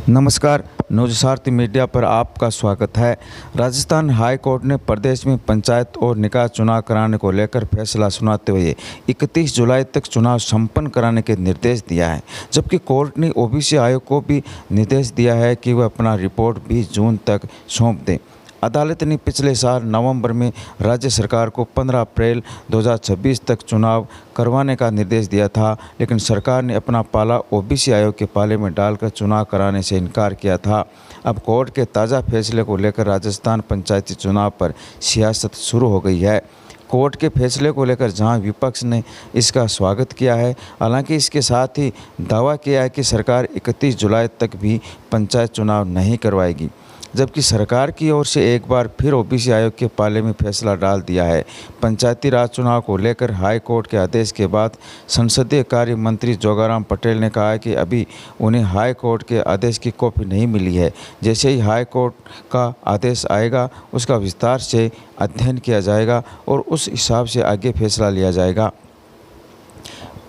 नमस्कार, नवसारथी मीडिया पर आपका स्वागत है। राजस्थान हाई कोर्ट ने प्रदेश में पंचायत और निकाय चुनाव कराने को लेकर फैसला सुनाते हुए 31 जुलाई तक चुनाव संपन्न कराने के निर्देश दिया है, जबकि कोर्ट ने ओबीसी आयोग को भी निर्देश दिया है कि वह अपना रिपोर्ट 20 जून तक सौंप दें। अदालत ने पिछले साल नवंबर में राज्य सरकार को 15 अप्रैल 2026 तक चुनाव करवाने का निर्देश दिया था, लेकिन सरकार ने अपना पाला ओबीसी आयोग के पाले में डालकर चुनाव कराने से इनकार किया था। अब कोर्ट के ताज़ा फैसले को लेकर राजस्थान पंचायती चुनाव पर सियासत शुरू हो गई है। कोर्ट के फैसले को लेकर जहां विपक्ष ने इसका स्वागत किया है, हालांकि इसके साथ ही दावा किया है कि सरकार 31 जुलाई तक भी पंचायत चुनाव नहीं करवाएगी, जबकि सरकार की ओर से एक बार फिर ओबीसी आयोग के पाले में फैसला डाल दिया है। पंचायती राज चुनाव को लेकर हाई कोर्ट के आदेश के बाद संसदीय कार्य मंत्री जोगाराम पटेल ने कहा है कि अभी उन्हें हाई कोर्ट के आदेश की कॉपी नहीं मिली है। जैसे ही हाई कोर्ट का आदेश आएगा, उसका विस्तार से अध्ययन किया जाएगा और उस हिसाब से आगे फैसला लिया जाएगा।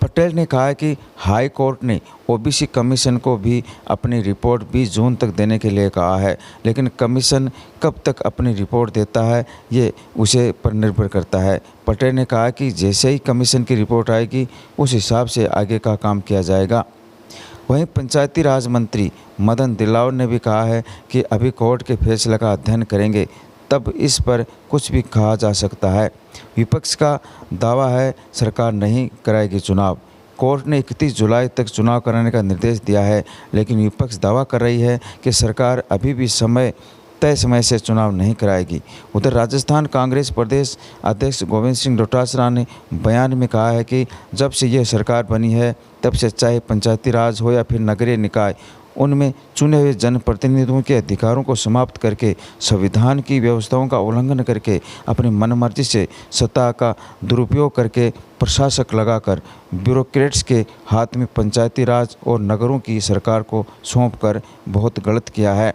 पटेल ने कहा कि हाई कोर्ट ने ओबीसी कमीशन को भी अपनी रिपोर्ट 20 जून तक देने के लिए कहा है, लेकिन कमीशन कब तक अपनी रिपोर्ट देता है ये उसे पर निर्भर करता है। पटेल ने कहा कि जैसे ही कमीशन की रिपोर्ट आएगी, उस हिसाब से आगे का काम किया जाएगा। वहीं पंचायती राज मंत्री मदन दिलावर ने भी कहा है कि अभी कोर्ट के फैसले का अध्ययन करेंगे, तब इस पर कुछ भी कहा जा सकता है। विपक्ष का दावा है सरकार नहीं कराएगी चुनाव। कोर्ट ने 31 जुलाई तक चुनाव कराने का निर्देश दिया है, लेकिन विपक्ष दावा कर रही है कि सरकार अभी भी तय समय से चुनाव नहीं कराएगी। उधर राजस्थान कांग्रेस प्रदेश अध्यक्ष गोविंद सिंह डोटासरा ने बयान में कहा है कि जब से यह सरकार बनी है, तब से चाहे पंचायती राज हो या फिर नगरीय निकाय, उनमें चुने हुए जनप्रतिनिधियों के अधिकारों को समाप्त करके संविधान की व्यवस्थाओं का उल्लंघन करके अपनी मनमर्जी से सत्ता का दुरुपयोग करके प्रशासक लगाकर ब्यूरोक्रेट्स के हाथ में पंचायती राज और नगरों की सरकार को सौंपकर बहुत गलत किया है।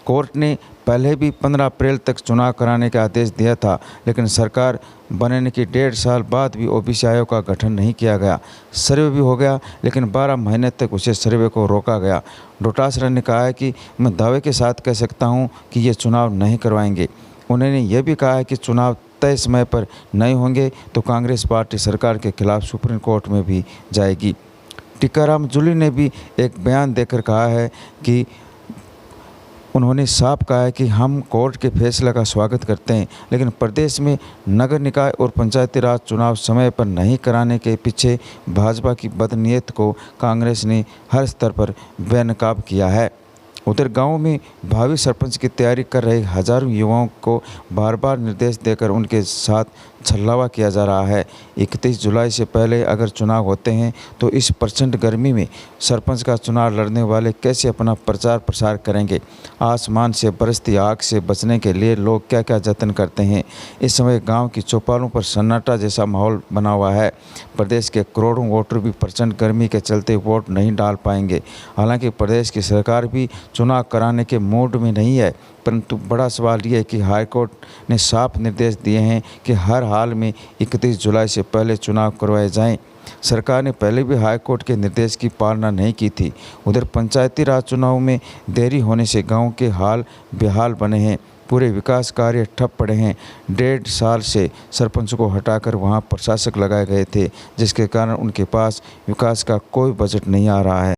कोर्ट ने पहले भी 15 अप्रैल तक चुनाव कराने का आदेश दिया था, लेकिन सरकार बनने के 1.5 साल बाद भी ओबीसी आयोग का गठन नहीं किया गया। सर्वे भी हो गया, लेकिन 12 महीने तक उसे सर्वे को रोका गया। डोटासरा ने कहा है कि मैं दावे के साथ कह सकता हूं कि ये चुनाव नहीं करवाएंगे। उन्होंने यह भी कहा है कि चुनाव तय समय पर नहीं होंगे तो कांग्रेस पार्टी सरकार के खिलाफ सुप्रीम कोर्ट में भी जाएगी। टीकाराम जूली ने भी एक बयान देकर कहा है कि उन्होंने साफ कहा है कि हम कोर्ट के फैसले का स्वागत करते हैं, लेकिन प्रदेश में नगर निकाय और पंचायती राज चुनाव समय पर नहीं कराने के पीछे भाजपा की बदनीयत को कांग्रेस ने हर स्तर पर बेनकाब किया है। उधर गांव में भावी सरपंच की तैयारी कर रहे हजारों युवाओं को बार बार निर्देश देकर उनके साथ छल्लावा किया जा रहा है। 31 जुलाई से पहले अगर चुनाव होते हैं तो इस प्रचंड गर्मी में सरपंच का चुनाव लड़ने वाले कैसे अपना प्रचार प्रसार करेंगे। आसमान से बरसती आग से बचने के लिए लोग क्या क्या जतन करते हैं। इस समय गांव की चौपालों पर सन्नाटा जैसा माहौल बना हुआ है। प्रदेश के करोड़ों वोटर भी प्रचंड गर्मी के चलते वोट नहीं डाल पाएंगे। हालांकि प्रदेश की सरकार भी चुनाव कराने के मूड में नहीं है, परंतु बड़ा सवाल ये है कि हाईकोर्ट ने साफ निर्देश दिए हैं कि हर हाल में 31 जुलाई से पहले चुनाव करवाए जाएं। सरकार ने पहले भी हाईकोर्ट के निर्देश की पालना नहीं की थी। उधर पंचायती राज चुनाव में देरी होने से गांव के हाल बेहाल बने हैं। पूरे विकास कार्य ठप पड़े हैं। 1.5 साल से सरपंच को हटाकर वहां प्रशासक लगाए गए थे, जिसके कारण उनके पास विकास का कोई बजट नहीं आ रहा है।